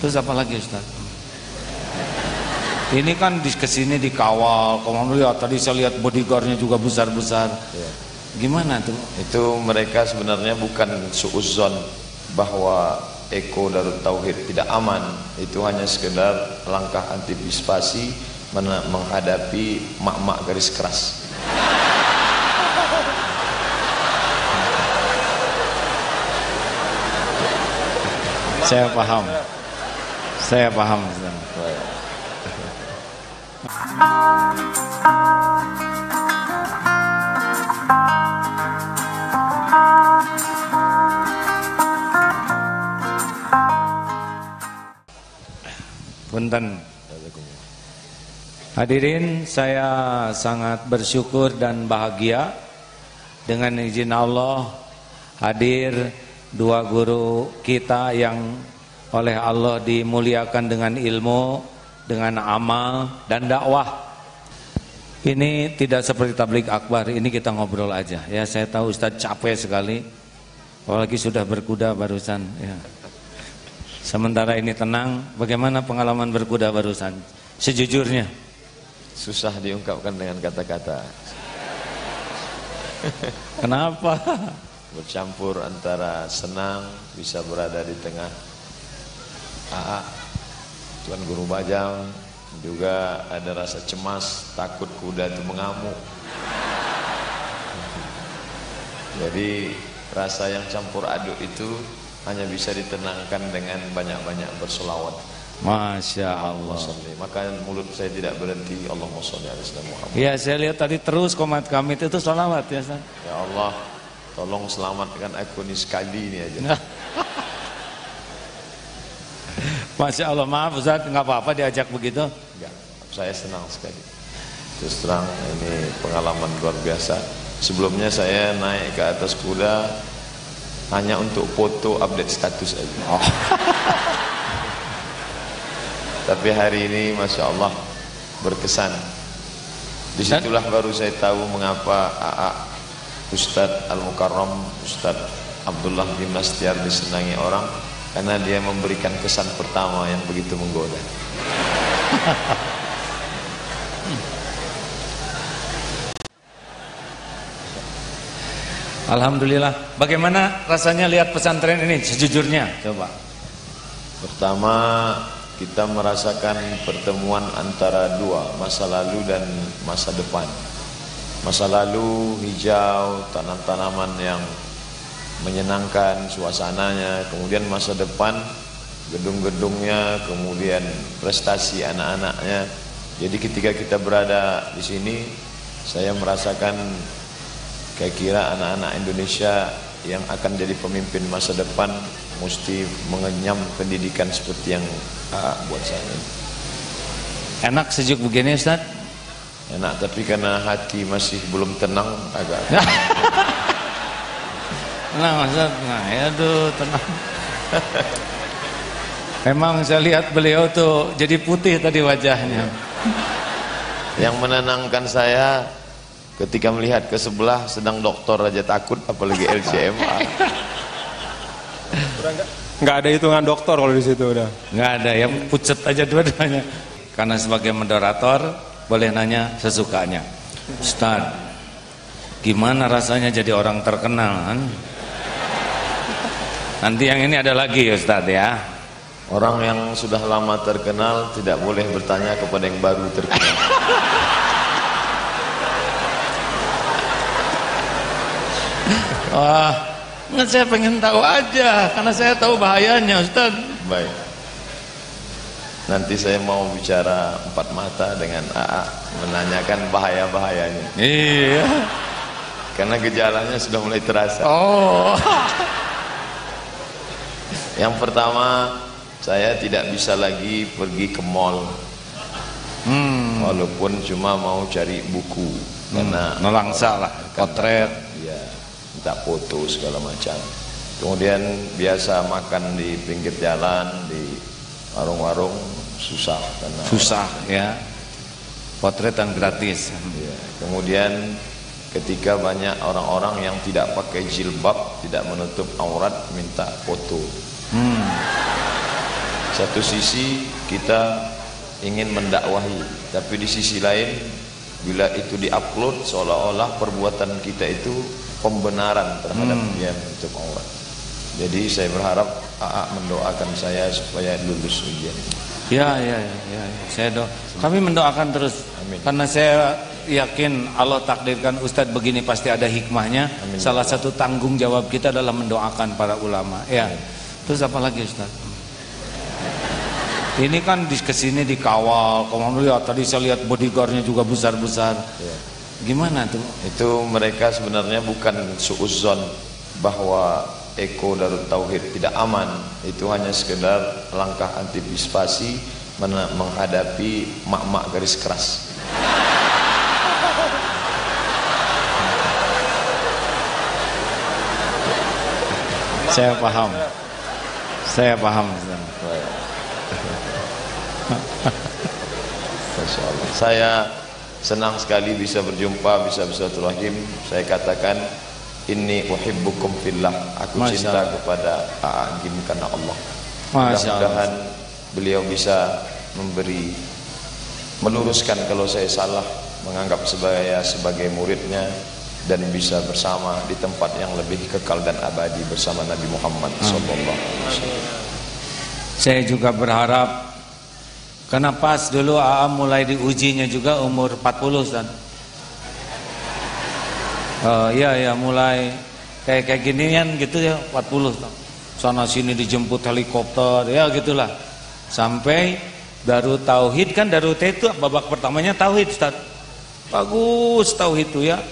Terus apa lagi Ustaz? Ini kan kesini dikawal. Kamu lihat tadi saya lihat bodyguardnya juga besar-besar. Ya. Gimana tuh? Itu mereka sebenarnya bukan suudzon bahwa Eko Darut Tauhid tidak aman. Itu hanya sekedar langkah antisipasi menghadapi mak-mak garis keras. Saya paham. Saya paham. Punten. Hadirin, saya sangat bersyukur dan bahagia dengan izin Allah hadir dua guru kita yang oleh Allah dimuliakan dengan ilmu, dengan amal dan dakwah. Ini tidak seperti tabligh akbar, ini kita ngobrol aja. Ya, saya tahu Ustaz capek sekali, apalagi sudah berkuda barusan. Ya. Sementara ini tenang, bagaimana pengalaman berkuda barusan? Sejujurnya, Susah diungkapkan dengan kata-kata. kenapa? Bercampur antara senang bisa berada di tengah AA, Tuan Guru Bajang, juga ada rasa cemas, takut kuda itu mengamuk. Jadi rasa yang campur aduk itu hanya bisa ditenangkan dengan banyak-banyak bersolawat. Masya Allah. Maka mulut saya tidak berhenti. Allahumma sholli ala sayyidina Muhammad. Ya, saya lihat tadi terus komat kami itu sholawat ya Ustaz. Ya Allah, tolong selamatkan aku ini sekali ini aja. Masya Allah, maaf Ustaz, nggak apa-apa diajak begitu. Enggak, saya senang sekali. Terus terang ini pengalaman luar biasa. Sebelumnya saya naik ke atas kuda hanya untuk foto update status aja. Oh. Tapi hari ini Masya Allah berkesan. Disitulah baru saya tahu mengapa AA Ustadz Al-Mukarram, Ustadz Abdullah bin Nastiar disenangi orang, karena dia memberikan kesan pertama yang begitu menggoda. Alhamdulillah. Bagaimana rasanya lihat pesantren ini sejujurnya? Coba. Pertama, kita merasakan pertemuan antara dua, masa lalu dan masa depan. Masa lalu hijau, tanam-tanaman yang menyenangkan suasananya. Kemudian masa depan, gedung-gedungnya, kemudian prestasi anak-anaknya. Jadi ketika kita berada di sini, saya merasakan kira-kira anak-anak Indonesia yang akan jadi pemimpin masa depan mesti mengenyam pendidikan seperti yang buat saya. Enak sejuk begini Ustaz? Enak, tapi karena hati masih belum tenang agak. Tenang Ustaz, nah ya aduh tenang. Memang saya lihat beliau tuh jadi putih tadi wajahnya. Yang menenangkan saya ketika melihat ke sebelah sedang doktor aja takut, apalagi LCMA. Nggak ada hitungan dokter kalau di situ udah. Nggak ada, yang pucet aja dua-duanya. Karena sebagai moderator boleh nanya sesukanya. Ustaz, gimana rasanya jadi orang terkenal? Nanti yang ini ada lagi Ustaz ya. Orang yang sudah lama terkenal tidak boleh bertanya kepada yang baru terkenal. Wah, nggak, saya pengen tahu aja karena saya tahu bahayanya Ustaz. Baik. Nanti saya mau bicara empat mata dengan AA, menanyakan bahaya-bahayanya. Iya. Karena gejalanya sudah mulai terasa. Oh. Yang pertama, saya tidak bisa lagi pergi ke mall. Walaupun cuma mau cari buku. Karena nelangsa lah, potret. Ya, minta foto segala macam. Kemudian biasa makan di pinggir jalan, di warung-warung susah karena susah ya. Potretan gratis. Ya. Kemudian ketika banyak orang-orang yang tidak pakai jilbab, tidak menutup aurat, minta foto. Satu sisi kita ingin mendakwahi, tapi di sisi lain bila itu diupload seolah-olah perbuatan kita itu pembenaran terhadap dia untuk Allah. Jadi saya berharap AA mendoakan saya supaya lulus ujian. Ya. Saya kami mendoakan terus. Amin. Karena saya yakin Allah takdirkan Ustadz begini pasti ada hikmahnya. Amin. Salah satu tanggung jawab kita adalah mendoakan para ulama. Ya. Terus apa lagi Ustadz? Ini kan di kesini dikawal. Kamu lihat tadi saya lihat bodyguardnya juga besar-besar. Ya. Gimana tuh? Itu mereka sebenarnya bukan suudzon bahwa Eko Darut Tauhid tidak aman. Itu hanya sekedar langkah antisipasi menghadapi mak-mak garis keras. Saya paham. Masya Allah. Saya senang sekali bisa berjumpa, bisa bersilaturahim. Saya katakan inni uhibbukum fillah. Aku cinta kepada A'agim karena Allah. Mudah-mudahan beliau bisa meluruskan kalau saya salah, menganggap saya sebagai muridnya, dan bisa bersama di tempat yang lebih kekal dan abadi bersama Nabi Muhammad SAW. Saya juga berharap, karena pas dulu AA mulai diujinya juga umur 40 kan. Iya mulai kayak ginian gitu ya, 40 sana sini dijemput helikopter ya gitulah, sampai Darut Tauhid kan. Darut itu babak pertamanya Tauhid Ustaz, bagus Tauhid itu ya.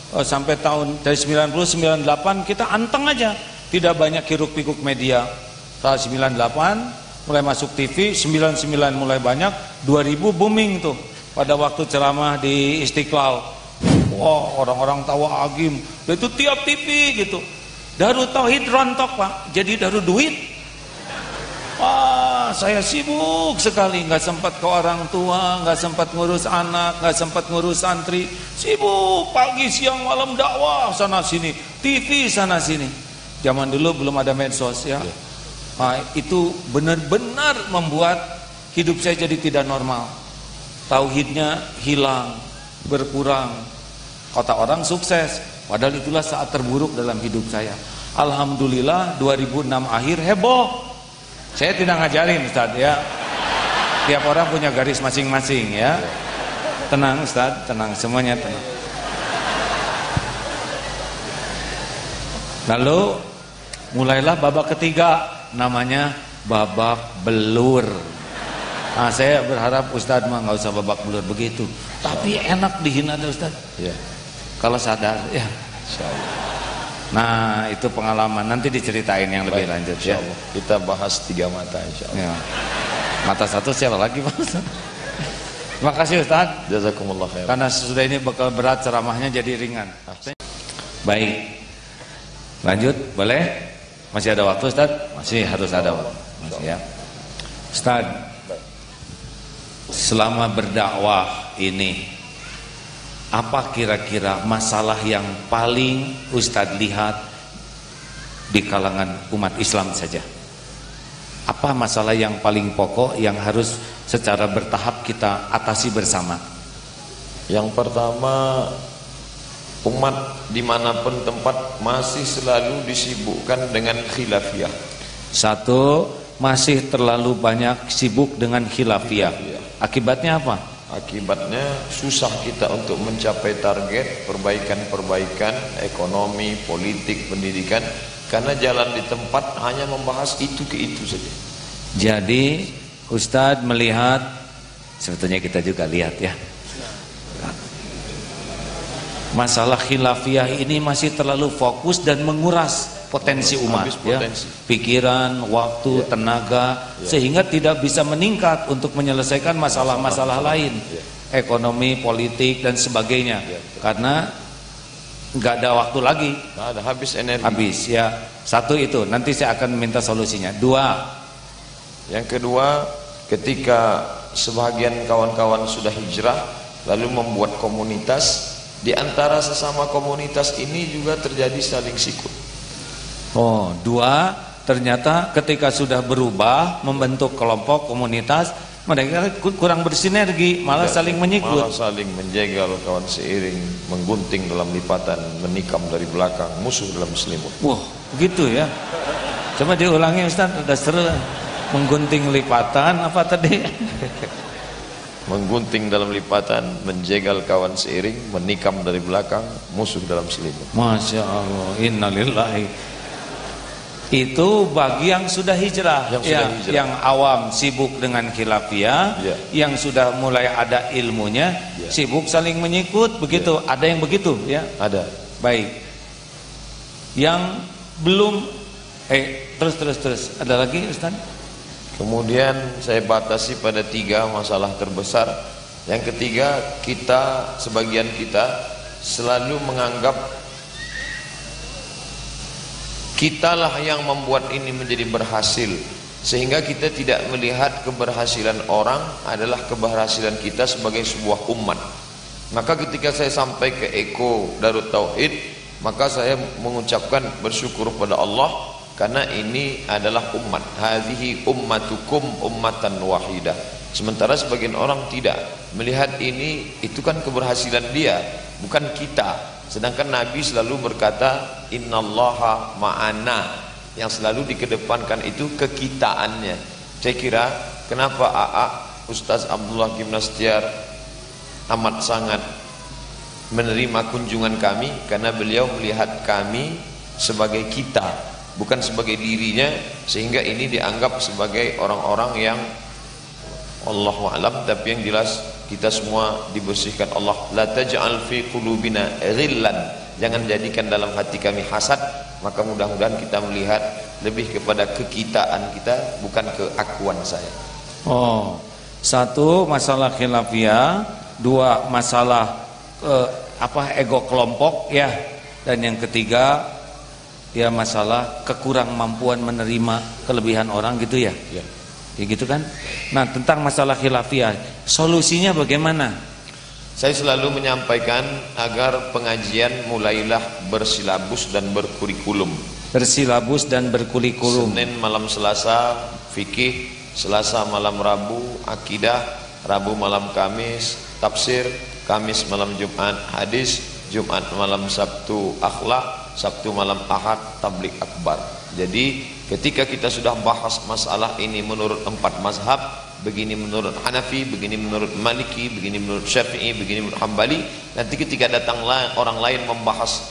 Sampai tahun dari 90-98 kita anteng aja, tidak banyak hiruk pikuk media. Tahun 98 mulai masuk TV, 99 mulai banyak, 2000 booming tuh pada waktu ceramah di Istiqlal. Wah, orang-orang tawa agim. Itu tiap TV gitu. Darut Tauhid rontok Pak, jadi Darut duit. Wah, saya sibuk sekali, nggak sempat ke orang tua, nggak sempat ngurus anak, nggak sempat ngurus santri. Sibuk pagi siang malam dakwah sana sini, TV sana sini. Zaman dulu belum ada medsos ya. Nah, itu benar-benar membuat hidup saya jadi tidak normal. Tauhidnya hilang, berkurang. Kata orang sukses, padahal itulah saat terburuk dalam hidup saya. Alhamdulillah 2006 akhir heboh. Saya tidak ngajarin Ustaz ya. Tiap orang punya garis masing-masing ya. Tenang Ustaz, tenang, semuanya tenang. Lalu mulailah babak ketiga, namanya babak belur. Nah, saya berharap Ustaz mah nggak usah babak belur begitu. Tapi enak dihina deh Ustaz. Ya. Kalau sadar ya. Insyaallah. Nah, itu pengalaman, nanti diceritain yang lebih lanjut ya. Kita bahas 3 mata insyaallah. Ya. Mata satu siapa lagi Pak Ustaz? Terima kasih Ustaz. Jazakumullah khair. Karena sudah ini bakal berat ceramahnya jadi ringan. Baik. Lanjut, boleh? Masih ada waktu Ustaz? Masih harus ada waktu. Masih ya. Ustaz, selama berdakwah ini, apa kira-kira masalah yang paling Ustadz lihat di kalangan umat Islam saja? Apa masalah yang paling pokok yang harus secara bertahap kita atasi bersama? Yang pertama, umat dimanapun tempat masih selalu disibukkan dengan khilafiyah. Satu, masih terlalu banyak sibuk dengan khilafiyah. Akibatnya apa? Akibatnya susah kita untuk mencapai target perbaikan-perbaikan ekonomi, politik, pendidikan, karena jalan di tempat hanya membahas itu ke itu saja. Jadi Ustadz melihat, sebetulnya kita juga lihat ya, masalah khilafiyah ini masih terlalu fokus dan menguras potensi umat ya, pikiran, waktu, tenaga, sehingga tidak bisa meningkat untuk menyelesaikan masalah-masalah lain, ekonomi, politik dan sebagainya, karena nggak ada waktu lagi, ada habis energi, habis ya. Satu itu, nanti saya akan minta solusinya. Dua, yang kedua, ketika sebagian kawan-kawan sudah hijrah lalu membuat komunitas, di antara sesama komunitas ini juga terjadi saling sikut. Oh, dua, ternyata ketika sudah berubah membentuk kelompok komunitas, mereka kurang bersinergi, malah saling menyikut, malah saling menjegal kawan seiring, menggunting dalam lipatan, menikam dari belakang, musuh dalam selimut. Wah, gitu ya. Coba diulangi Ustaz, udah seru. Menggunting lipatan apa tadi? Menggunting dalam lipatan, menjegal kawan seiring, menikam dari belakang, musuh dalam selimut. Masya Allah, innalillahi. Itu bagi yang sudah hijrah, yang awam sibuk dengan khilafiyah, yang sudah mulai ada ilmunya, sibuk saling menyikut, begitu. Ada yang begitu, ya? Ada. Baik. Yang belum, terus. Ada lagi, Ustaz? Kemudian saya batasi pada 3 masalah terbesar. Yang ketiga, sebagian kita selalu menganggap kitalah yang membuat ini menjadi berhasil, sehingga kita tidak melihat keberhasilan orang adalah keberhasilan kita sebagai sebuah umat. Maka ketika saya sampai ke Eko Darut Tauhid, maka saya mengucapkan bersyukur pada Allah karena ini adalah umat. Hadhihi ummatukum ummatan wahidah. Sementara sebagian orang tidak melihat ini, itu kan keberhasilan dia, bukan kita. Sedangkan Nabi selalu berkata innallaha ma'ana, yang selalu dikedepankan itu kekitaannya. Saya kira kenapa Ustaz Abdullah Gimnastiar amat sangat menerima kunjungan kami, karena beliau melihat kami sebagai kita, bukan sebagai dirinya, sehingga ini dianggap sebagai orang-orang yang Allahu a'lam. Tapi yang jelas kita semua dibersihkan Allah. La taj'al fi qulubina ghillan, jangan jadikan dalam hati kami hasad. Maka mudah-mudahan kita melihat lebih kepada kekitaan kita, bukan keakuan saya. Satu masalah khilafiyah, 2 masalah ego kelompok, ya, dan yang ketiga ya masalah kekurang mampuan menerima kelebihan orang, gitu ya. Ya gitu kan. Nah, tentang masalah khilafiyah, solusinya bagaimana? Saya selalu menyampaikan agar pengajian mulailah bersilabus dan berkurikulum. Bersilabus dan berkurikulum. Senin malam Selasa fikih, Selasa malam Rabu akidah, Rabu malam Kamis tafsir, Kamis malam Jumat hadis, Jumat malam Sabtu akhlak, Sabtu malam Ahad tablik akbar. Jadi ketika kita sudah bahas masalah ini menurut 4 mazhab, begini menurut Hanafi, begini menurut Maliki, begini menurut Syafi'i, begini menurut Hambali, nanti ketika datang orang lain membahas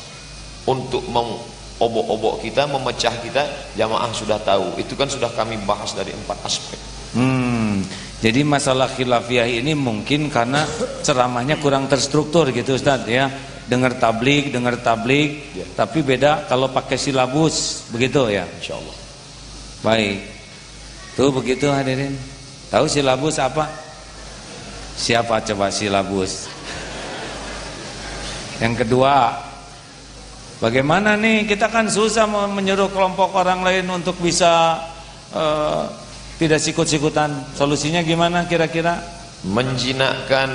untuk mengobok-obok kita, memecah kita, jamaah sudah tahu. Itu kan sudah kami bahas dari 4 aspek. Jadi masalah khilafiyah ini mungkin karena ceramahnya kurang terstruktur gitu Ustaz, ya. Dengar tablik, ya. Tapi beda kalau pakai silabus, begitu ya. Insyaallah. Baik. Tuh begitu hadirin. Tahu silabus apa? Siapa coba silabus? Yang kedua, bagaimana nih, kita kan susah menyuruh kelompok orang lain untuk bisa tidak sikut-sikutan. Solusinya gimana kira-kira? Menjinakkan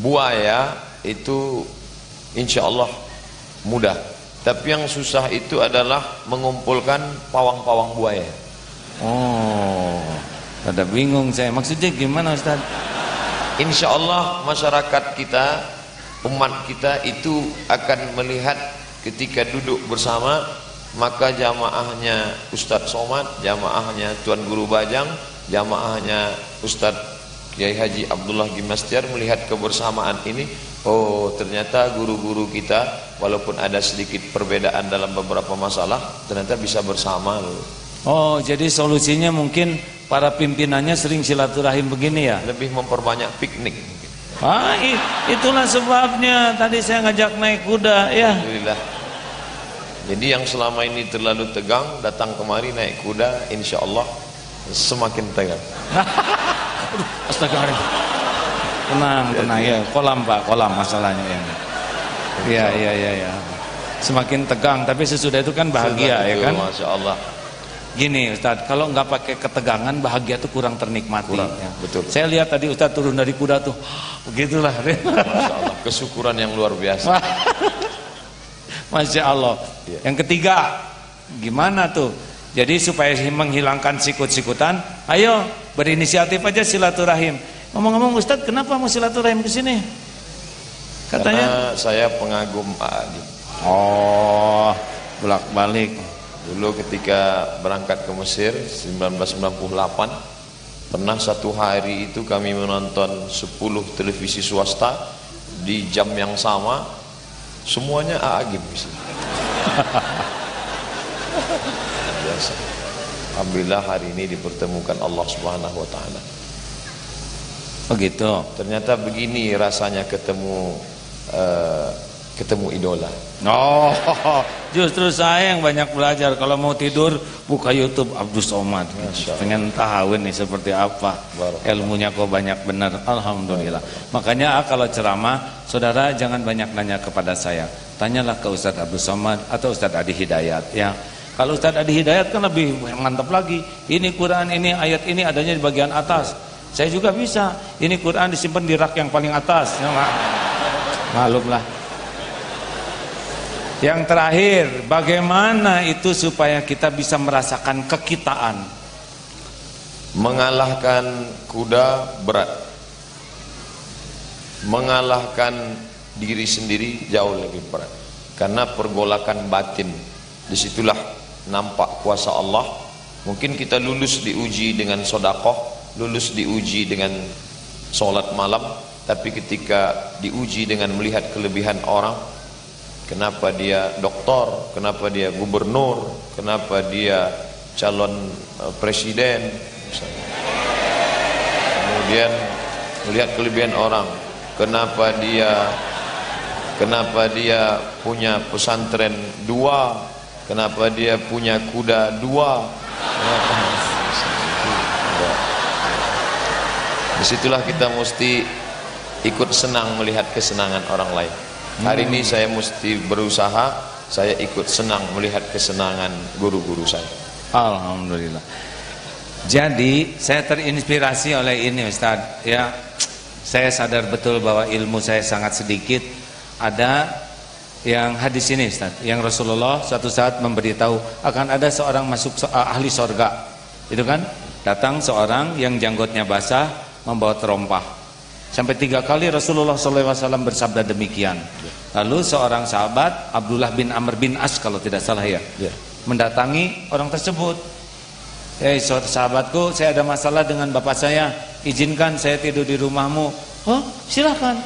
buaya itu insya Allah mudah, tapi yang susah itu adalah mengumpulkan pawang-pawang buaya. Ada bingung saya, maksudnya gimana Ustaz? Insya Allah masyarakat kita, umat kita itu akan melihat ketika duduk bersama, maka jamaahnya Ustadz Somad, jamaahnya Tuan Guru Bajang, jamaahnya Ustadz Kiai Haji Abdullah Gimnastiar melihat kebersamaan ini. Oh, ternyata guru-guru kita walaupun ada sedikit perbedaan dalam beberapa masalah, ternyata bisa bersama loh. Oh, jadi solusinya mungkin para pimpinannya sering silaturahim begini ya? Lebih memperbanyak piknik. Itulah sebabnya tadi saya ngajak naik kuda ya. Alhamdulillah. Jadi yang selama ini terlalu tegang, datang kemari naik kuda, insya Allah semakin tegang. Astagfirullah. Tenang ya. Kolam Pak, kolam masalahnya ya. Iya. Semakin tegang, tapi sesudah itu kan bahagia ya kan? Masya Allah. Gini Ustadz, kalau nggak pakai ketegangan, bahagia tuh kurang ternikmati. Ya. Betul. Saya lihat tadi Ustadz turun dari kuda tuh, begitulah. Masya Allah, kesyukuran yang luar biasa. Masya Allah. Yang ketiga, gimana tuh? Jadi supaya menghilangkan sikut-sikutan, ayo berinisiatif aja silaturahim. Ngomong-ngomong Ustadz, kenapa mau silaturahim ke sini? Katanya karena saya pengagum Pak Adi. Oh, bolak-balik. Dulu ketika berangkat ke Mesir 1998, pernah satu hari itu kami menonton 10 televisi swasta di jam yang sama, semuanya Agim. Biasa. Alhamdulillah hari ini dipertemukan Allah Subhanahu wa taala. Begitu. Ternyata begini rasanya ketemu idola. Oh, justru saya yang banyak belajar. Kalau mau tidur buka YouTube Abdul Somad. Pengen tahu nih seperti apa ilmunya, kok banyak benar. Alhamdulillah. Makanya kalau ceramah, saudara jangan banyak nanya kepada saya. Tanyalah ke Ustadz Abdul Somad atau Ustadz Adi Hidayat ya. Kalau Ustadz Adi Hidayat kan lebih mantap lagi. Ini Quran, ini ayat ini adanya di bagian atas. Saya juga bisa. Ini Quran disimpan di rak yang paling atas. Ya, malum lah. Yang terakhir, bagaimana itu supaya kita bisa merasakan kekitaan? Mengalahkan kuda berat, mengalahkan diri sendiri jauh lebih berat. Karena pergolakan batin, disitulah nampak kuasa Allah. Mungkin kita lulus diuji dengan sedekah, lulus diuji dengan sholat malam, tapi ketika diuji dengan melihat kelebihan orang, kenapa dia doktor, kenapa dia gubernur, kenapa dia calon presiden, kemudian melihat kelebihan orang, kenapa dia punya pesantren 2, kenapa dia punya kuda 2, disitulah kita mesti ikut senang melihat kesenangan orang lain. Hari ini saya mesti berusaha, saya ikut senang melihat kesenangan guru-guru saya. Alhamdulillah. Jadi saya terinspirasi oleh ini Ustadz ya. Saya sadar betul bahwa ilmu saya sangat sedikit. Ada yang hadis ini Ustadz, yang Rasulullah suatu saat memberitahu akan ada seorang masuk ahli sorga. Itu kan datang seorang yang janggutnya basah membawa terompah. Sampai 3 kali Rasulullah SAW bersabda demikian. Lalu seorang sahabat Abdullah bin Amr bin As kalau tidak salah ya, mendatangi orang tersebut. Sahabatku, saya ada masalah dengan bapak saya, izinkan saya tidur di rumahmu. Oh silakan.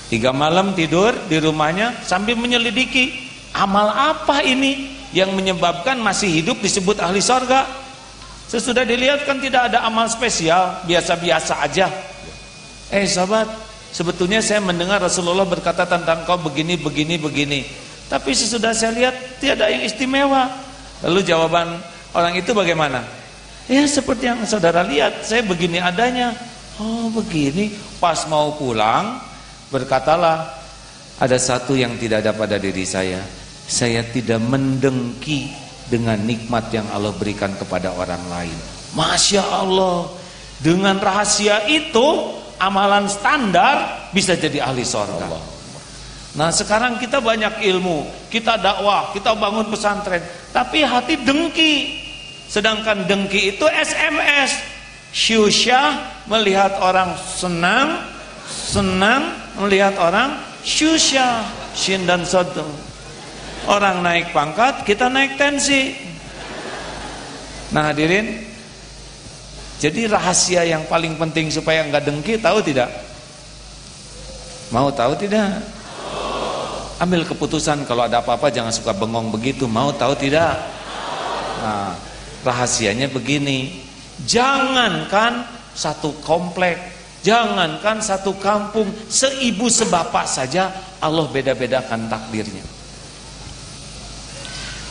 3 malam tidur di rumahnya sambil menyelidiki amal apa ini yang menyebabkan masih hidup disebut ahli sorga. Sesudah dilihat kan tidak ada amal spesial, biasa-biasa aja. Sahabat, sebetulnya saya mendengar Rasulullah berkata tentang kau begini. Tapi sesudah saya lihat tiada yang istimewa. Lalu jawaban orang itu bagaimana? Ya seperti yang saudara lihat, saya begini adanya. Oh begini. Pas mau pulang, berkatalah, ada satu yang tidak ada pada diri saya. Saya tidak mendengki dengan nikmat yang Allah berikan kepada orang lain. Masya Allah. Dengan rahasia itu, amalan standar bisa jadi ahli sorga. Nah sekarang kita banyak ilmu, kita dakwah, kita bangun pesantren, tapi hati dengki. Sedangkan dengki itu SMS. Syusyah melihat orang senang melihat orang syusyah. Shin dan sodong. Orang naik pangkat, kita naik tensi. Nah hadirin, jadi rahasia yang paling penting supaya enggak dengki, tahu tidak? Mau tahu tidak? Ambil keputusan, kalau ada apa-apa jangan suka bengong begitu. Mau tahu tidak? Nah, rahasianya begini. Jangankan satu komplek, jangankan satu kampung, seibu sebapak saja Allah beda-bedakan takdirnya.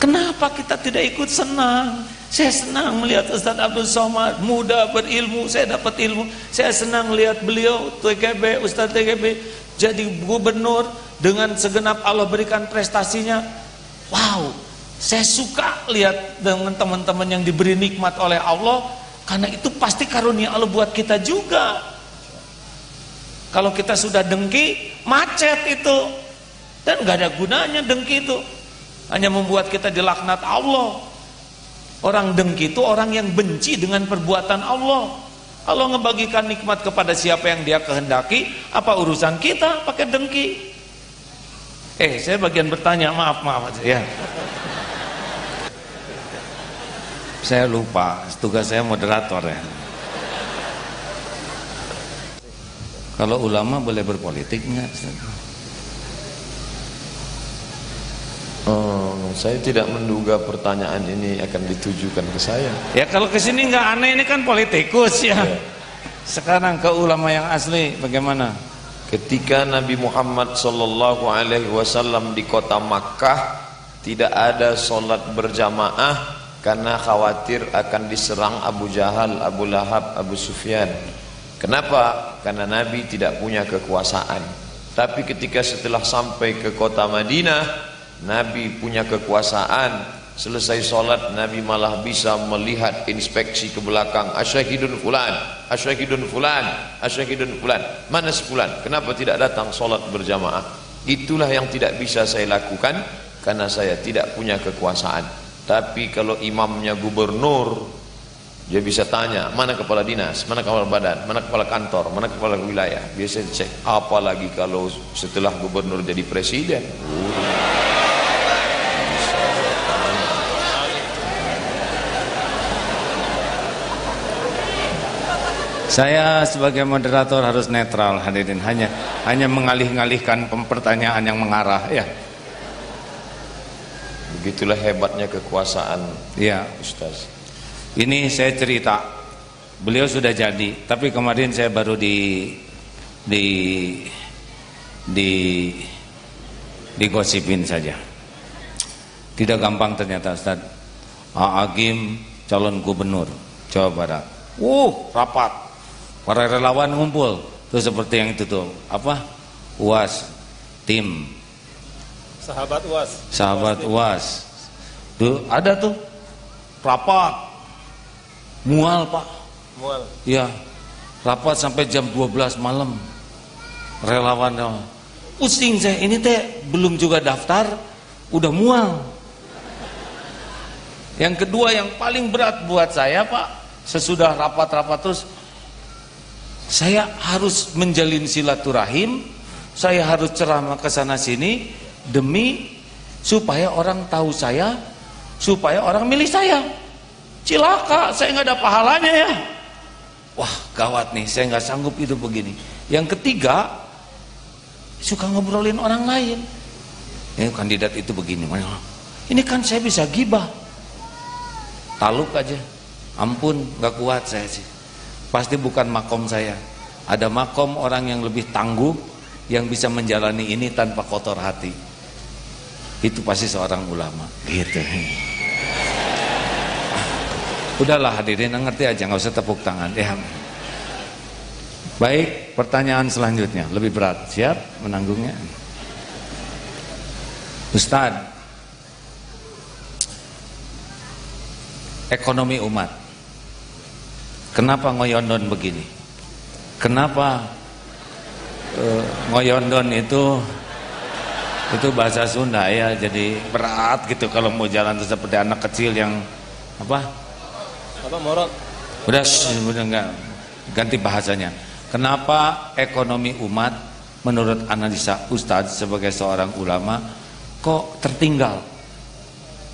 Kenapa kita tidak ikut senang? Saya senang melihat Ustadz Abdul Somad muda berilmu, saya dapat ilmu. Saya senang melihat beliau TGB, Ustadz TGB jadi gubernur dengan segenap Allah berikan prestasinya. Wow, saya suka lihat dengan teman-teman yang diberi nikmat oleh Allah, karena itu pasti karunia Allah buat kita juga. Kalau kita sudah dengki, macet itu, dan gak ada gunanya dengki itu, hanya membuat kita dilaknat Allah. Orang dengki itu orang yang benci dengan perbuatan Allah. Allah ngebagikan nikmat kepada siapa yang dia kehendaki, apa urusan kita pakai dengki? Saya bagian bertanya, maaf ya. Saya lupa, tugas saya moderator ya. Kalau ulama boleh berpolitik enggak? Saya tidak menduga pertanyaan ini akan ditujukan ke saya. Ya kalau ke sini nggak aneh, ini kan politikus ya. Sekarang ke ulama yang asli bagaimana? Ketika Nabi Muhammad SAW di kota Makkah tidak ada sholat berjamaah karena khawatir akan diserang Abu Jahal, Abu Lahab, Abu Sufyan. Kenapa? Karena Nabi tidak punya kekuasaan. Tapi ketika setelah sampai ke kota Madinah, Nabi punya kekuasaan. Selesai sholat, Nabi malah bisa melihat, inspeksi ke belakang. Asyahidun fulan, asyahidun fulan, asyahidun fulan. Mana si fulan? Kenapa tidak datang sholat berjamaah? Itulah yang tidak bisa saya lakukan karena saya tidak punya kekuasaan. Tapi kalau imamnya gubernur, dia bisa tanya, mana kepala dinas, mana kepala badan, mana kepala kantor, mana kepala wilayah. Biasa dicek. Apalagi kalau setelah gubernur jadi presiden. Saya sebagai moderator harus netral, hadirin, hanya mengalih-alihkan pertanyaan yang mengarah ya. Begitulah hebatnya kekuasaan ya, Ustaz. Ini saya cerita, beliau sudah jadi, tapi kemarin saya baru digosipin saja. Tidak gampang ternyata Ustaz. Agim calon gubernur Jawa Barat. Rapat. Para relawan ngumpul. Tuh seperti yang itu tuh. Apa? UAS, tim. Sahabat UAS. Tuh ada tuh. Rapat. Mual, Pak. Mual. Iya. Rapat sampai jam 12 malam. Relawan. Pusing saya, ini teh belum juga daftar, udah mual. Yang kedua yang paling berat buat saya, Pak, sesudah rapat-rapat terus, saya harus menjalin silaturahim, saya harus ceramah ke sana sini demi supaya orang tahu saya, supaya orang milih saya. Cilaka, saya nggak ada pahalanya ya. Wah, gawat nih, saya nggak sanggup hidup begini. Yang ketiga, suka ngobrolin orang lain. Kandidat itu begini, ini kan saya bisa gibah. Taluk aja, ampun, nggak kuat saya sih. Pasti bukan makom saya. Ada makom orang yang lebih tangguh, yang bisa menjalani ini tanpa kotor hati. Itu pasti seorang ulama. Gitu. Udahlah hadirin, ngerti aja, nggak usah tepuk tangan. Ya. Baik, pertanyaan selanjutnya lebih berat. Siap menanggungnya? Ustadz, ekonomi umat. Kenapa ngoyondon begini? Kenapa ngoyondon itu bahasa Sunda ya, jadi berat gitu kalau mau jalan seperti anak kecil yang apa morot. Udah enggak, ganti bahasanya. Kenapa ekonomi umat menurut analisa Ustadz sebagai seorang ulama kok tertinggal?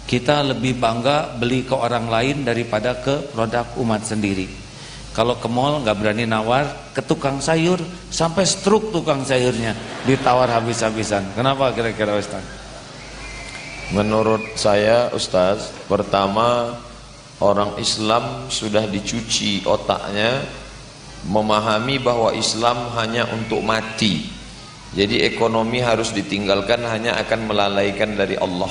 Kita lebih bangga beli ke orang lain daripada ke produk umat sendiri. Kalau ke mall nggak berani nawar, ke tukang sayur sampai stroke tukang sayurnya ditawar habis-habisan. Kenapa kira-kira Ustaz? Menurut saya Ustaz, pertama orang Islam sudah dicuci otaknya, memahami bahwa Islam hanya untuk mati. Jadi ekonomi harus ditinggalkan, hanya akan melalaikan dari Allah.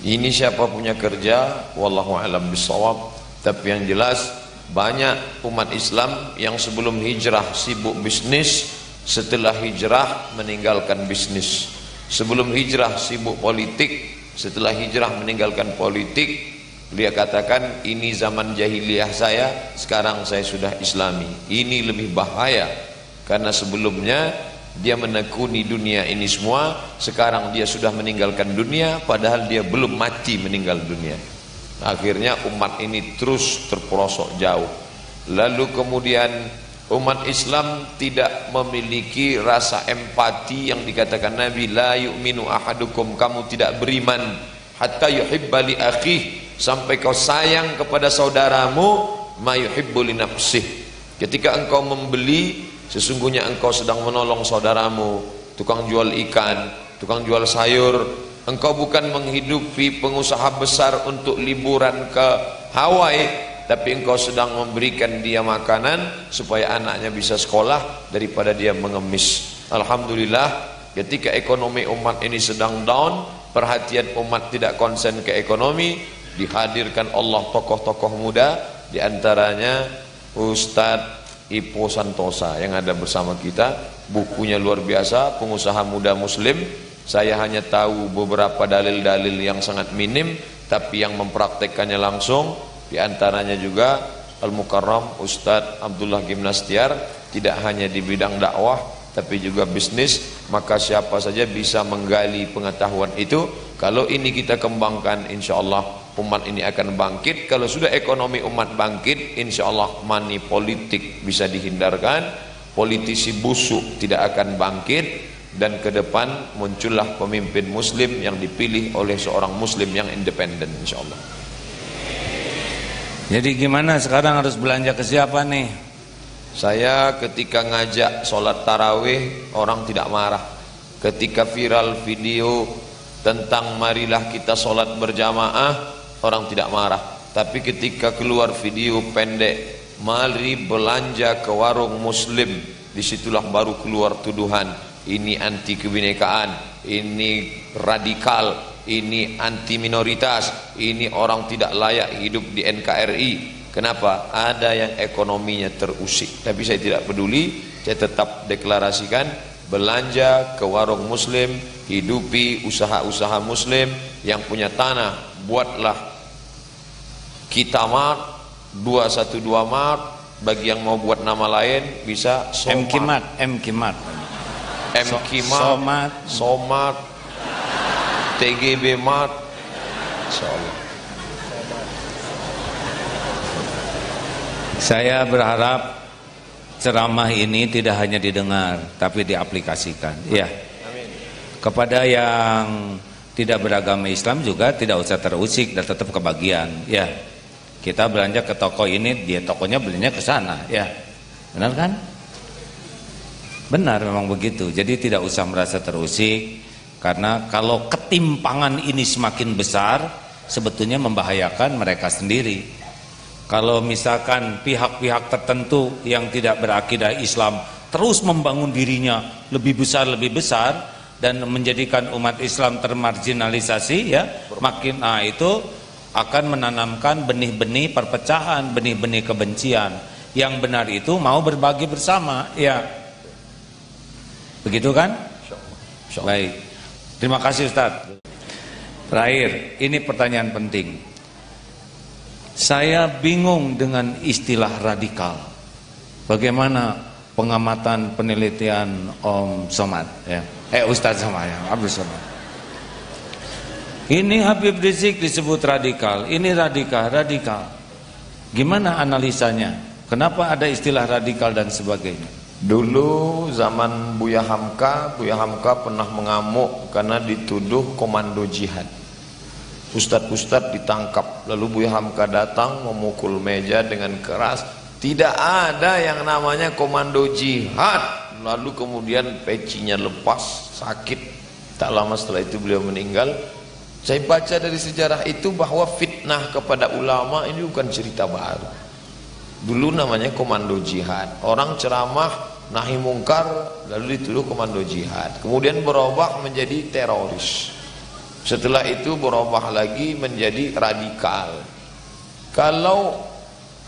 Ini siapa punya kerja, wallahu a'lam bishawab. Tapi yang jelas banyak umat Islam yang sebelum hijrah sibuk bisnis, setelah hijrah meninggalkan bisnis. Sebelum hijrah sibuk politik, setelah hijrah meninggalkan politik. Dia katakan ini zaman jahiliyah saya, sekarang saya sudah Islami. Ini lebih bahaya karena sebelumnya dia menekuni dunia ini semua, sekarang dia sudah meninggalkan dunia padahal dia belum mati meninggal dunia. Akhirnya umat ini terus terperosok jauh. Lalu kemudian umat Islam tidak memiliki rasa empati yang dikatakan Nabi, la yu'minu ahadukum, kamu tidak beriman hatta yuhibba li akhih, sampai kau sayang kepada saudaramu ma yuhibbu li nafsih. Ketika engkau membeli, sesungguhnya engkau sedang menolong saudaramu, tukang jual ikan, tukang jual sayur. Engkau bukan menghidupi pengusaha besar untuk liburan ke Hawaii, tapi engkau sedang memberikan dia makanan supaya anaknya bisa sekolah daripada dia mengemis. Alhamdulillah, ketika ekonomi umat ini sedang down, perhatian umat tidak konsen ke ekonomi, dihadirkan Allah tokoh-tokoh muda, diantaranya Ustadz Ipo Santosa yang ada bersama kita. Bukunya luar biasa, Pengusaha Muda Muslim. Saya hanya tahu beberapa dalil-dalil yang sangat minim, tapi yang mempraktekkannya langsung. Di antaranya juga Al-Mukarram Ustadz Abdullah Gimnastiar, tidak hanya di bidang dakwah tapi juga bisnis. Maka siapa saja bisa menggali pengetahuan itu. Kalau ini kita kembangkan, insya Allah umat ini akan bangkit. Kalau sudah ekonomi umat bangkit, insya Allah money politik bisa dihindarkan, politisi busuk tidak akan bangkit, dan ke depan muncullah pemimpin muslim yang dipilih oleh seorang muslim yang independen, insya Allah. Jadi gimana sekarang, harus belanja ke siapa nih? Saya ketika ngajak sholat tarawih, orang tidak marah. Ketika viral video tentang marilah kita sholat berjamaah, orang tidak marah. Tapi ketika keluar video pendek, mari belanja ke warung muslim, disitulah baru keluar tuduhan. Ini anti kebinekaan, ini radikal, ini anti minoritas, ini orang tidak layak hidup di NKRI. Kenapa? Ada yang ekonominya terusik. Tapi saya tidak peduli, saya tetap deklarasikan, belanja ke warung muslim, hidupi usaha-usaha muslim. Yang punya tanah, buatlah Kita Mart, 212 Mart. Bagi yang mau buat nama lain bisa MKMart, Somat, TGB Mart, insyaallah. Saya berharap ceramah ini tidak hanya didengar tapi diaplikasikan. Ya. Kepada yang tidak beragama Islam juga tidak usah terusik dan tetap kebagian. Ya. Kita belanja ke toko ini, dia tokonya belinya ke sana. Ya. Benar kan? Benar, memang begitu. Jadi tidak usah merasa terusik, karena kalau ketimpangan ini semakin besar, sebetulnya membahayakan mereka sendiri. Kalau misalkan pihak-pihak tertentu yang tidak berakidah Islam terus membangun dirinya lebih besar dan menjadikan umat Islam termarginalisasi, ya, makin itu akan menanamkan benih-benih perpecahan, benih-benih kebencian. Yang benar itu mau berbagi bersama, ya. Begitu kan? Baik. Terima kasih Ustaz. Terakhir, ini pertanyaan penting. Saya bingung dengan istilah radikal. Bagaimana pengamatan penelitian Om Somad, ya? Ustaz Somad, ya, Abdul Somad. Ini Habib Rizik disebut radikal, ini radikal. Gimana analisanya? Kenapa ada istilah radikal dan sebagainya? Dulu zaman Buya Hamka pernah mengamuk karena dituduh komando jihad. Ustadz ditangkap, lalu Buya Hamka datang memukul meja dengan keras. Tidak ada yang namanya komando jihad. Lalu kemudian pecinya lepas, sakit. Tak lama setelah itu beliau meninggal. Saya baca dari sejarah itu bahwa fitnah kepada ulama ini bukan cerita baru. Dulu namanya komando jihad. Orang ceramah nahi mungkar lalu dituduh komando jihad. Kemudian berubah menjadi teroris. Setelah itu berubah lagi menjadi radikal. Kalau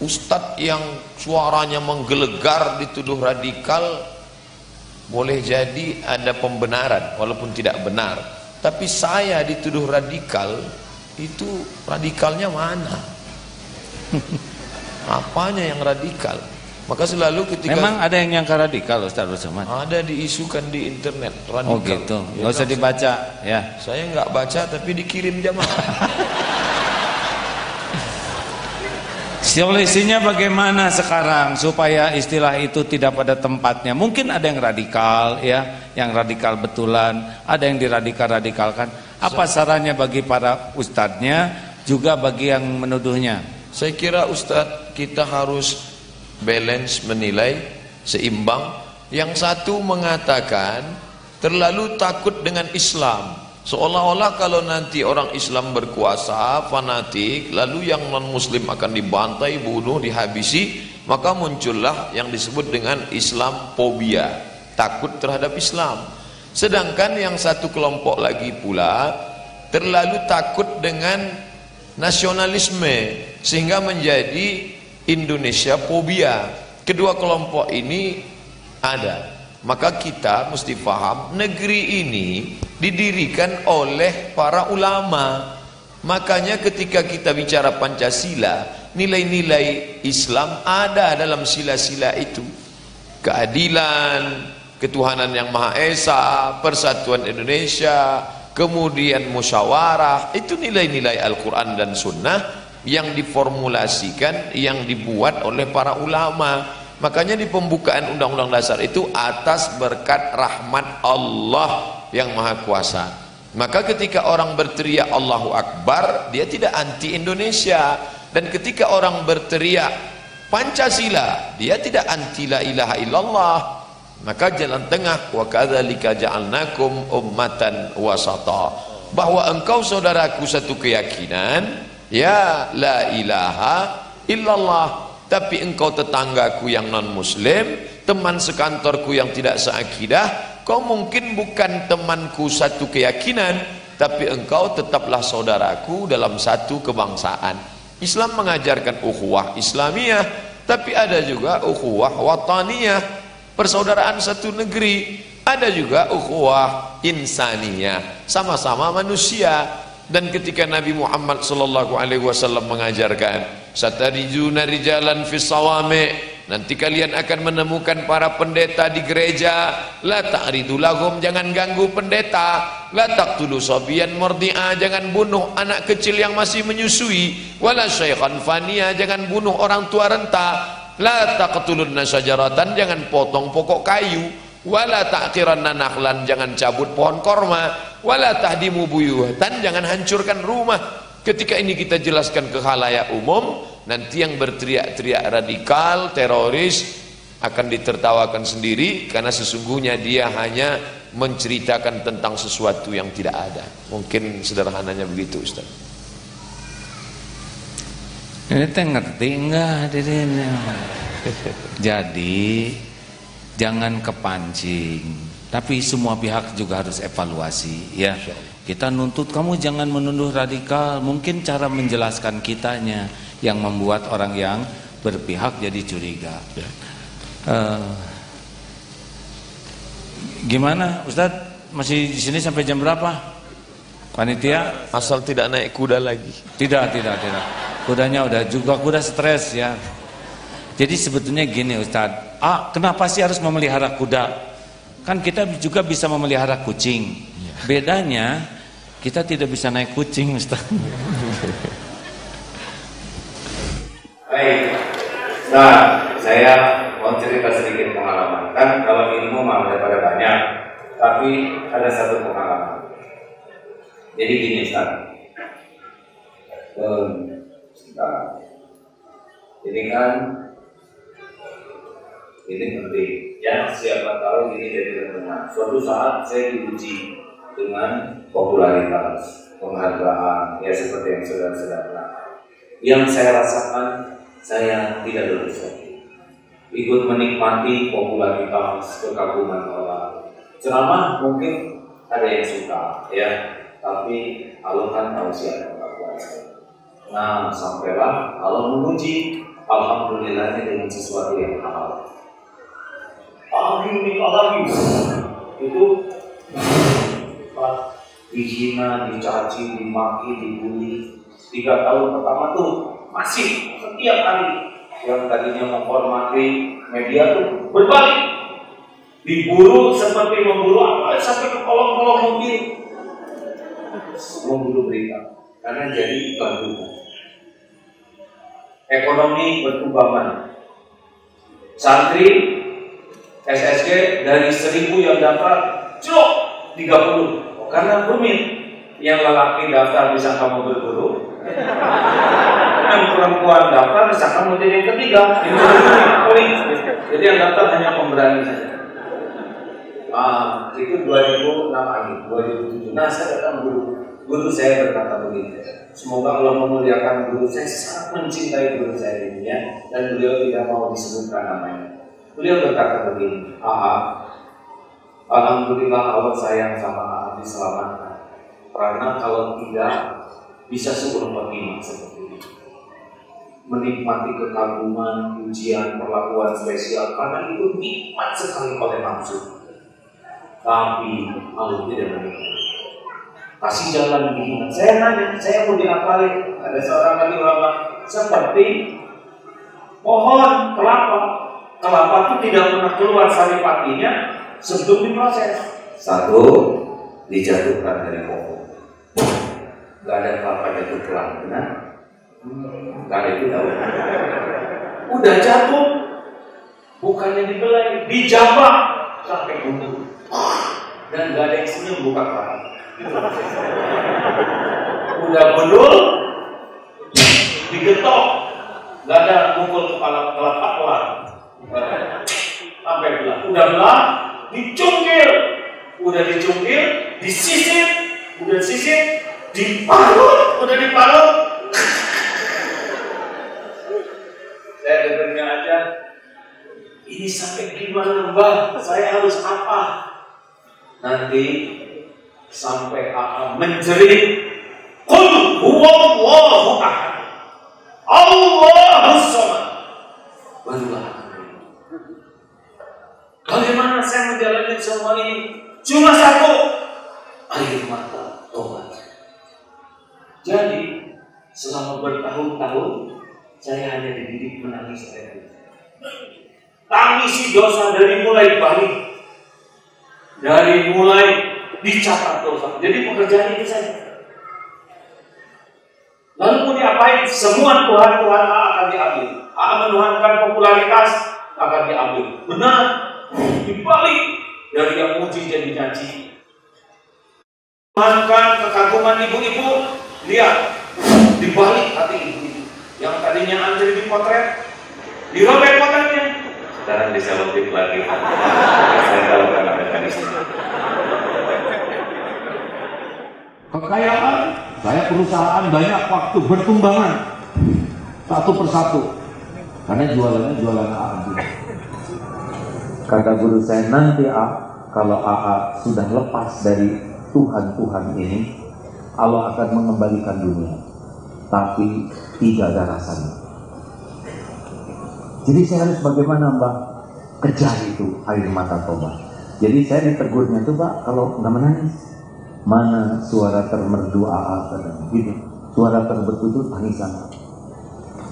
ustadz yang suaranya menggelegar dituduh radikal, boleh jadi ada pembenaran walaupun tidak benar. Tapi saya dituduh radikal, itu radikalnya mana? Apanya yang radikal? Maka selalu ketika memang ada yang nyangka radikal Ustaz Somad. Ada diisukan di internet radikal. Oh gitu. Nggak usah dibaca, ya. Saya nggak baca tapi dikirim jamaah. Solusinya bagaimana sekarang supaya istilah itu tidak pada tempatnya? Mungkin ada yang radikal ya, yang radikal betulan, ada yang diradikal-radikalkan. Apa sarannya bagi para ustadznya, juga bagi yang menuduhnya? Saya kira Ustadz, kita harus balance, menilai, seimbang. Yang satu mengatakan terlalu takut dengan Islam, seolah-olah kalau nanti orang Islam berkuasa, fanatik, lalu yang non-muslim akan dibantai, bunuh, dihabisi, maka muncullah yang disebut dengan Islamophobia, takut terhadap Islam. Sedangkan yang satu kelompok lagi pula terlalu takut dengan nasionalisme, sehingga menjadi Indonesia phobia. Kedua kelompok ini ada. Maka kita mesti paham, negeri ini didirikan oleh para ulama. Makanya ketika kita bicara Pancasila, nilai-nilai Islam ada dalam sila-sila itu. Keadilan, ketuhanan yang Maha Esa, persatuan Indonesia, kemudian musyawarah. Itu nilai-nilai Al-Quran dan Sunnah yang diformulasikan, yang dibuat oleh para ulama. Makanya di pembukaan Undang-Undang Dasar itu atas berkat rahmat Allah yang Maha Kuasa. Maka ketika orang berteriak Allahu Akbar, dia tidak anti Indonesia. Dan ketika orang berteriak Pancasila, dia tidak anti la ilaha illallah. Maka jalan tengah, wa kadzalika ja'alnakum ummatan wasata, bahwa engkau saudaraku satu keyakinan, ya la ilaha illallah. Tapi engkau tetanggaku yang non muslim, teman sekantorku yang tidak seakidah, kau mungkin bukan temanku satu keyakinan, tapi engkau tetaplah saudaraku dalam satu kebangsaan. Islam mengajarkan ukhuwah Islamiyah, tapi ada juga ukhuwah wataniyah, persaudaraan satu negeri. Ada juga ukhuwah insaniyah, sama-sama manusia. Dan ketika Nabi Muhammad SAW mengajarkan, satarijuna rijalan fis sawami, nanti kalian akan menemukan para pendeta di gereja, la ta'ridu lahum, jangan ganggu pendeta, la taqtulu sabiyan murdi'a, jangan bunuh anak kecil yang masih menyusui, wala syaikhan faniya, jangan bunuh orang tua renta, la taqtulunna syajaratan, jangan potong pokok kayu, wala ta'qiranna nakhlan, jangan cabut pohon korma, wala tahdimu buyutan, jangan hancurkan rumah. Ketika ini kita jelaskan ke khalayak umum, nanti yang berteriak-teriak radikal, teroris akan ditertawakan sendiri, karena sesungguhnya dia hanya menceritakan tentang sesuatu yang tidak ada. Mungkin sederhananya begitu, Ustaz. Ini teh ngerti enggak hadirin? Jadi jangan kepancing, tapi semua pihak juga harus evaluasi ya. Kita nuntut kamu jangan menuduh radikal, mungkin cara menjelaskan kitanya yang membuat orang yang berpihak jadi curiga. Gimana Ustadz, masih di sini sampai jam berapa? Panitia? Asal tidak naik kuda lagi. Tidak. Kudanya udah juga, kuda stres ya. Jadi sebetulnya gini Ustadz, kenapa sih harus memelihara kuda? Kan kita juga bisa memelihara kucing. Bedanya kita tidak bisa naik kucing, Ustadz. Baik, nah saya mau cerita sedikit pengalaman. Kan kalau ilmu malah daripada banyak, tapi ada satu pengalaman. Jadi gini Ustadz, ini kan ini penting ya, siapa tahu ini dari teman-teman. Suatu saat saya diuji dengan popularitas, penghargaan, ya seperti yang saudara-saudara. Yang saya rasakan, saya tidak lulus lagi. Ikut menikmati popularitas, kekaguman orang. Ceramah mungkin ada yang suka, ya, tapi Allah kan tahu siapa yang kuasa. Nah, sampailah Allah menguji, alhamdulillahnya dengan sesuatu yang halal. Lagi itu dihina, dicaci, dimaki, dibully. 3 tahun pertama tuh masih setiap hari yang tadinya menghormati media tuh berbalik, diburu seperti memburu apa, sampai ke kolong-kolong mobil memburu berita karena jadi iklan juga. ekonomi berkembang. Santri SSG dari 1000 yang daftar, cok 30. Karena rumit. Yang lelaki daftar bisa kamu berguru, yang perempuan daftar bisa kamu jadi yang ketiga. Jadi yang daftar hanya pemberani saja. Itu 2006 lagi, 2007. Nah, saya datang guru saya berkata begini, semoga Allah memuliakan guru saya, sangat mencintai guru saya ini ya, dan beliau tidak mau disebutkan namanya. Beliau berkata begini, alhamdulillah Allah sayang sama AA diselamatkan. Karena kalau tidak bisa sebuah khotimah seperti ini. Menikmati kekaguman, ujian, perlakuan spesial, karena itu nikmat sekali oleh nafsu. Tapi Allah tidak menikmati. Kasih jalan gimana? Saya nanya, saya mau diapalin. Ada seorang lagi ulama seperti pohon kelapa. Kelapa itu tidak pernah keluar sari patinya sebelum diproses. Satu, dijatuhkan dari pohon. Gak ada kelapa jatuh pelan, benar? Gak ada itu tahu. Udah jatuh, bukannya dibelai, dijabak sampai gunung. Dan gak ada yang senyum buka kelapa. Udah bedul, digetok, gak ada mukul kepala kelapa pelan. Sampai belah, udah belah, dicungkil, udah dicungkil, disisir, udah disisir, diparut, udah diparut. Saya dengarnya aja, ini sampai gimana Mbak? Saya harus apa? Nanti sampai akan menjerit, Qul huwallahu ahad, Allahus samad. Barulah. Bagaimana saya menjalani semua ini? Cuma satu, air mata tobat. Jadi selama bertahun-tahun saya hanya dididik menangis air. Tangisi dosa dari mulai balik, dari mulai dicatat dosa. Jadi pekerjaan itu saja. Lalu mau diapain? Semua Tuhan akan diambil. Akan menuhankan popularitas akan diambil. Benar, dibalik dari yang muji jadi janji. Menuhankan kekaguman ibu-ibu. Lihat, dibalik hati ibu yang tadinya antri di potret, dirobek potretnya, sekarang diselotip lagi. Saya tahu kan ada mekanisme. Kekayaan, saya perusahaan banyak waktu bertumbangan satu persatu, karena jualannya jualan AA. Kata guru saya, nanti kalau AA sudah lepas dari Tuhan ini, Allah akan mengembalikan dunia, tapi tidak ada rasanya. Jadi saya harus bagaimana Mbak? Kejar itu air mata tobat. Jadi saya ditegurnya tuh Mbak, kalau nggak menangis, mana suara termerdu AA katanya, gitu. Suara terbetul tangisan.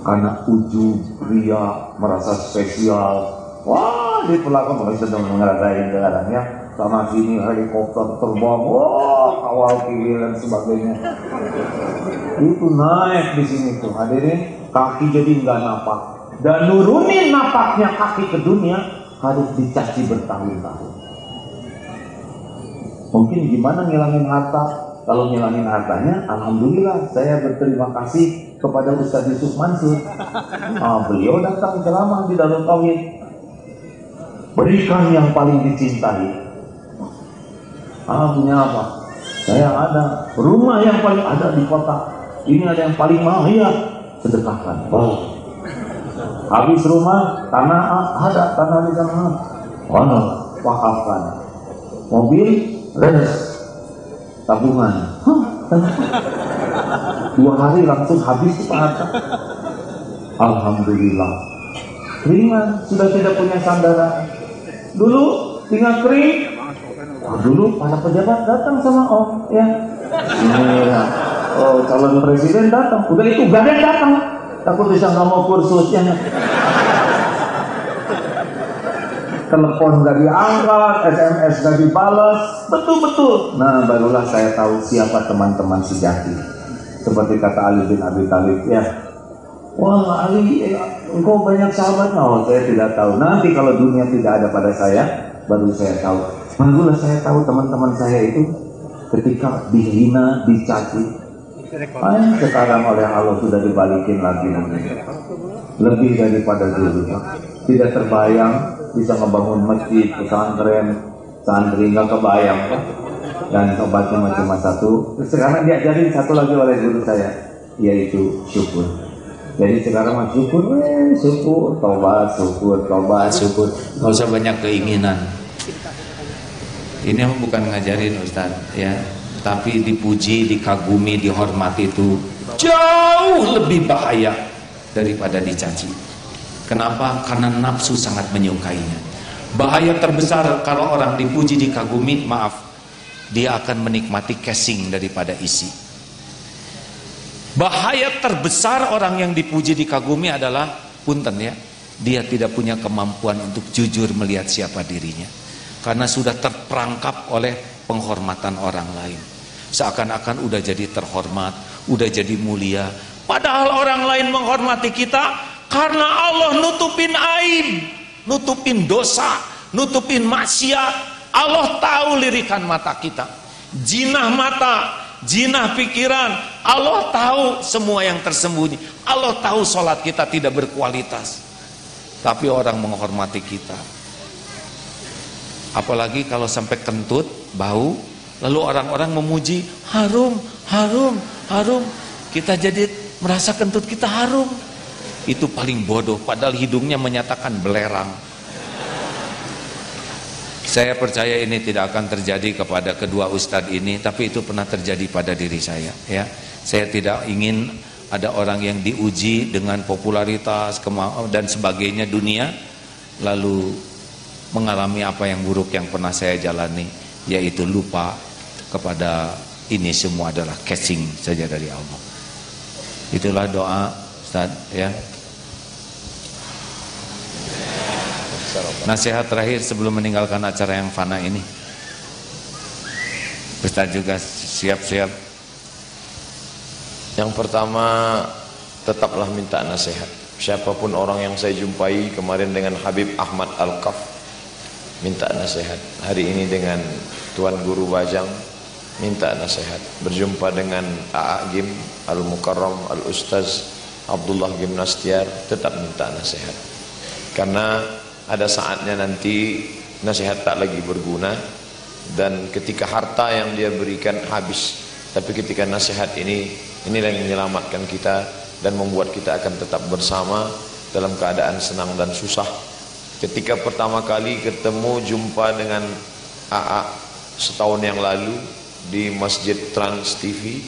Karena ujub, ria, merasa spesial. Wah, di pelakon kalau sedang ngerasain sekarang ya. Sama sini helikopter terbang, wah kawal kiri dan sebagainya. Itu naik di sini tuh, hadirin, kaki jadi nggak napak. Dan nurunin napaknya kaki ke dunia harus dicaci bertahun-tahun. Mungkin gimana ngilangin harta? Kalau ngilangin hartanya, alhamdulillah saya berterima kasih kepada Ustaz Yusuf Mansur. Beliau datang ceramah di Darul Tauhid. Berikan yang paling dicintai. Punya apa? Saya ada rumah yang paling ada di kota. Ini ada yang paling mahal, iya, sedekahkan. Habis rumah, tanah ada, tanah di sana. Wakafkan. Mobil, res, tabungan. 2 hari langsung habis harta. Alhamdulillah. Ringan, sudah tidak punya sandaran. Dulu tinggal kering. Dulu para pejabat datang sama Om, ya. Ini ya. Calon presiden datang. Udah itu gak ada yang datang. Takut bisa nggak mau kursusnya. Telepon gak diangkat, SMS gak dibalas. Betul-betul. Nah, barulah saya tahu siapa teman-teman sejati. Seperti kata Ali bin Abi Thalib, ya. Wah Ali, engkau banyak sahabat. Oh, saya tidak tahu. Nanti kalau dunia tidak ada pada saya, baru saya tahu. Barulah saya tahu teman-teman saya itu ketika dihina, dicaci. Sekarang oleh Allah sudah dibalikin lagi nanti. Lebih daripada dulu. Tidak terbayang bisa ngebangun masjid, pesantren, santri nggak kebayang. Dan obatnya cuma satu. Sekarang diajarin satu lagi oleh guru saya, yaitu syukur. Jadi sekarang syukur, syukur, tobat, syukur, tobat, syukur. Nggak usah banyak keinginan. Ini bukan ngajarin Ustaz, ya. Tapi dipuji, dikagumi, dihormati itu jauh lebih bahaya daripada dicaci. Kenapa? Karena nafsu sangat menyukainya. Bahaya terbesar kalau orang dipuji, dikagumi, maaf, dia akan menikmati casing daripada isi. Bahaya terbesar orang yang dipuji, dikagumi adalah, punten ya, dia tidak punya kemampuan untuk jujur melihat siapa dirinya, karena sudah terperangkap oleh penghormatan orang lain. Seakan-akan udah jadi terhormat, udah jadi mulia, padahal orang lain menghormati kita karena Allah nutupin aib, nutupin dosa, nutupin maksiat. Allah tahu lirikan mata kita, jinah mata, jinah pikiran. Allah tahu semua yang tersembunyi. Allah tahu sholat kita tidak berkualitas, tapi orang menghormati kita. Apalagi kalau sampai kentut, bau, lalu orang-orang memuji, harum, harum, harum. Kita jadi merasa kentut kita harum. Itu paling bodoh, padahal hidungnya menyatakan belerang. Saya percaya ini tidak akan terjadi kepada kedua ustadz ini, tapi itu pernah terjadi pada diri saya, ya. Saya tidak ingin ada orang yang diuji dengan popularitas dan sebagainya dunia, lalu mengalami apa yang buruk yang pernah saya jalani, yaitu lupa kepada ini semua adalah casing saja dari Allah. Itulah doa Ustaz, ya. Nasihat terakhir sebelum meninggalkan acara yang fana ini. Ustaz juga siap-siap. Yang pertama, tetaplah minta nasihat. Siapapun orang yang saya jumpai kemarin dengan Habib Ahmad Al-Qaf, minta nasihat. Hari ini dengan Tuan Guru Bajang, minta nasihat. Berjumpa dengan A.A. Gim Al-Mukarram Al-Ustaz Abdullah Gim Nastiar, tetap minta nasihat. Karena ada saatnya nanti nasihat tak lagi berguna, dan ketika harta yang dia berikan habis, tapi ketika nasihat inilah yang menyelamatkan kita dan membuat kita akan tetap bersama dalam keadaan senang dan susah. Ketika pertama kali ketemu jumpa dengan AA setahun yang lalu di Masjid Trans TV,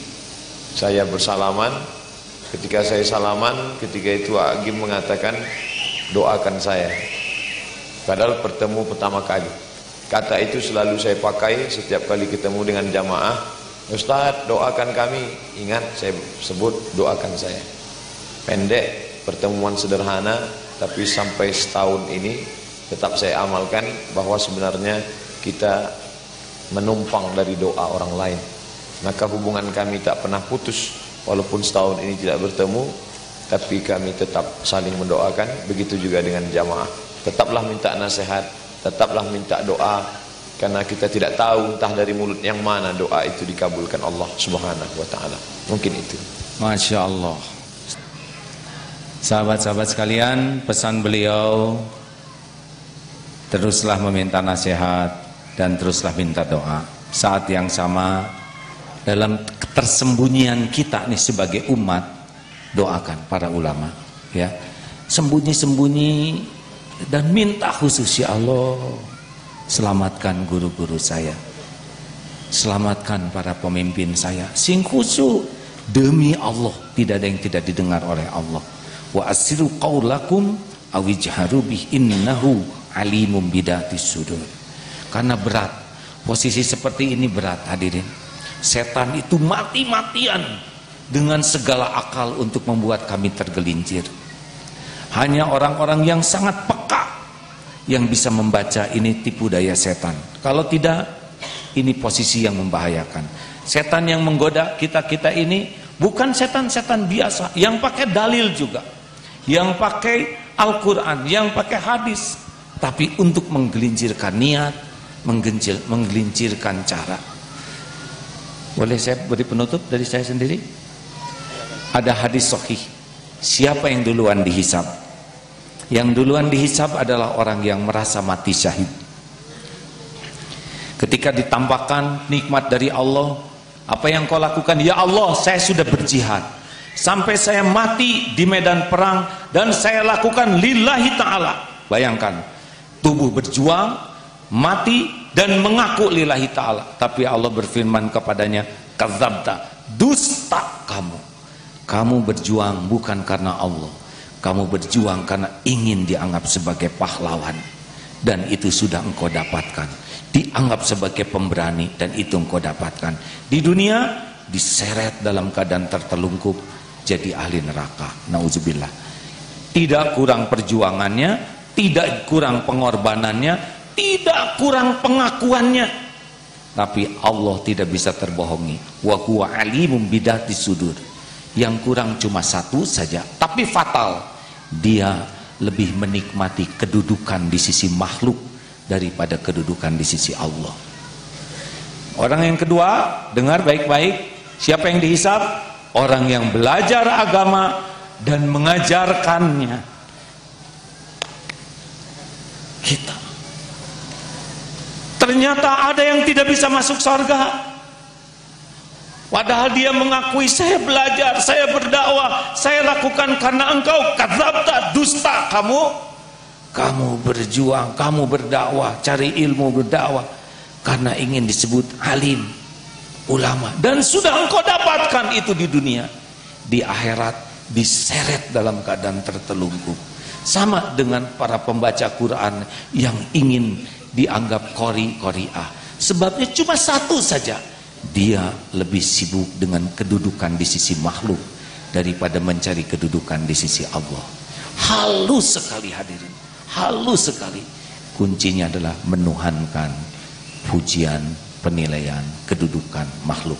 saya bersalaman. Ketika saya salaman, ketika itu AA Gim mengatakan, doakan saya. Padahal bertemu pertama kali. Kata itu selalu saya pakai setiap kali ketemu dengan jamaah. Ustaz, doakan kami. Ingat, saya sebut doakan saya. Pendek, pertemuan sederhana, tapi sampai setahun ini tetap saya amalkan bahwa sebenarnya kita menumpang dari doa orang lain. Maka hubungan kami tak pernah putus, walaupun setahun ini tidak bertemu, tapi kami tetap saling mendoakan. Begitu juga dengan jamaah. Tetaplah minta nasihat, tetaplah minta doa, karena kita tidak tahu entah dari mulut yang mana doa itu dikabulkan Allah Subhanahu wa ta'ala. Mungkin itu. Masya Allah. Sahabat-sahabat sekalian, pesan beliau, teruslah meminta nasihat dan teruslah minta doa. Saat yang sama, dalam ketersembunyian kita nih sebagai umat, doakan para ulama, ya. Sembunyi-sembunyi dan minta khusus, ya Allah, selamatkan guru-guru saya, selamatkan para pemimpin saya, sing khusyuk demi Allah, tidak ada yang tidak didengar oleh Allah. Wa asiru qaulakum awijharu bih innahu alimum bidatis sudur. Karena berat, posisi seperti ini berat, hadirin. Setan itu mati-matian dengan segala akal untuk membuat kami tergelincir. Hanya orang-orang yang sangat peka yang bisa membaca ini tipu daya setan. Kalau tidak, ini posisi yang membahayakan. Setan yang menggoda kita-kita ini bukan setan-setan biasa yang pakai dalil juga. yang pakai Al-Quran, yang pakai hadis, tapi untuk menggelincirkan niat, menggelincirkan cara. Boleh saya beri penutup dari saya sendiri? Ada hadis sahih, siapa yang duluan dihisab? Yang duluan dihisab adalah orang yang merasa mati syahid. Ketika ditampakkan nikmat dari Allah, apa yang kau lakukan? Ya Allah, saya sudah berjihad sampai saya mati di medan perang, dan saya lakukan lillahi ta'ala. Bayangkan, tubuh berjuang, mati, dan mengaku lillahi ta'ala. Tapi Allah berfirman kepadanya, kadzabta, dusta kamu. Kamu berjuang bukan karena Allah, kamu berjuang karena ingin dianggap sebagai pahlawan, dan itu sudah engkau dapatkan. Dianggap sebagai pemberani, dan itu engkau dapatkan. Di dunia diseret dalam keadaan tertelungkup, jadi ahli neraka. Nauzubillah. Tidak kurang perjuangannya, tidak kurang pengorbanannya, tidak kurang pengakuannya, tapi Allah tidak bisa terbohongi. Wa huwa alimum bidati sudur. Yang kurang cuma satu saja, tapi fatal. Dia lebih menikmati kedudukan di sisi makhluk daripada kedudukan di sisi Allah. Orang yang kedua, dengar baik-baik, siapa yang dihisab? Orang yang belajar agama dan mengajarkannya. Kita. Ternyata ada yang tidak bisa masuk surga. Padahal dia mengakui, saya belajar, saya berdakwah, saya lakukan karena engkau. Kadzabta, dusta kamu. Kamu berjuang, kamu berdakwah, cari ilmu, berdakwah karena ingin disebut alim, ulama, dan sudah engkau dapatkan itu di dunia. Di akhirat diseret dalam keadaan tertelungkup. Sama dengan para pembaca Quran yang ingin dianggap qori'ah. Sebabnya cuma satu saja, dia lebih sibuk dengan kedudukan di sisi makhluk daripada mencari kedudukan di sisi Allah. Halus sekali hadirin, halus sekali. Kuncinya adalah menuhankan pujian, penilaian, kedudukan makhluk.